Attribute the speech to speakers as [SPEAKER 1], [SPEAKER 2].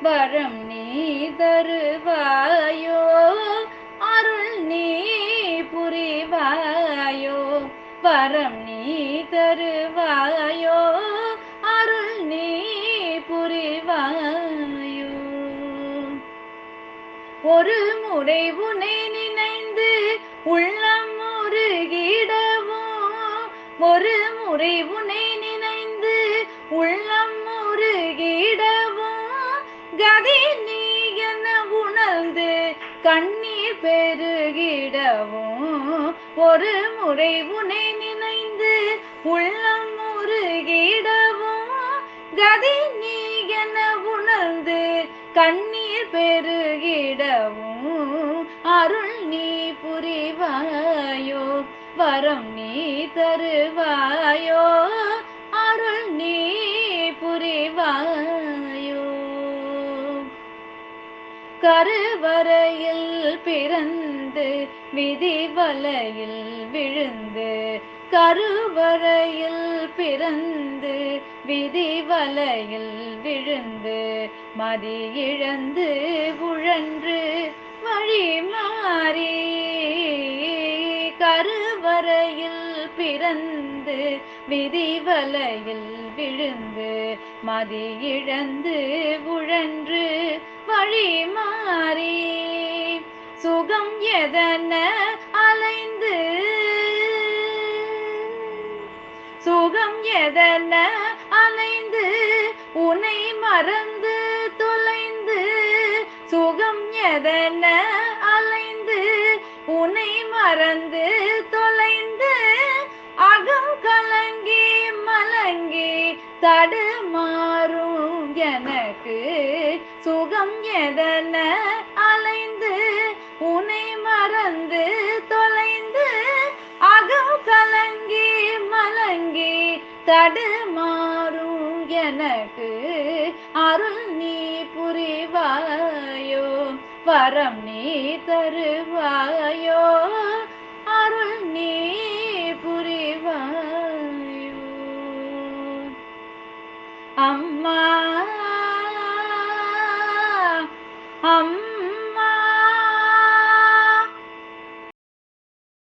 [SPEAKER 1] வரம் நீ தருவாயோ, அருள் நீ புரிவாயோ. வரம் நீ தருவாயோ, அருள் நீ புரிவாயோ. ஒரு முறை உன்னை நினைந்து உள்ளம் முருகிடவும், ஒரு முறை உன்னை நினைந்து உள்ளம் முருகிடவும், கதி நீ என உணர்ந்து கண்ணீர் பெருகிடவும். ஒரு முறை உன்னை நினைந்து உள்ளம் முருகிடவும், கதி நீ என உணர்ந்து கண்ணீர் பெருகிடவும். அருள் நீ புரிவாயோ, வரம் நீ தருவாயோ, அருள் நீ புரிவாயோ. கருவறையில் பிறந்து விதி வலையில் விழுந்து, கருவறையில் பிறந்து விதி வலையில் விழுந்து, மதி இழந்து உழன்று வழி மாறி. கருவறையில் பிறந்து விதி வலையில் விழுந்து, மதி இழந்து உழன்று வழி மாறி. சுகம் எதன அலைந்து, சுகம் எதன அலைந்து உன்னை மறந்து தொலைந்து, சுகம் எதன அலைந்து உன்னை மறந்து தொலைந்து, அகம் கலங்கி மலங்கி தடுமாறும் எனக்கு. சுகம் எதன அலைந்து உன்னை மறந்து தொலைந்து, அகம் கலங்கி மலங்கி தடுமாறும் எனக்கு. அருள் நீ புரிவாயோ, வரம் நீ தருவாயோ, அருள் நீ புரிவாயோ. அம்மா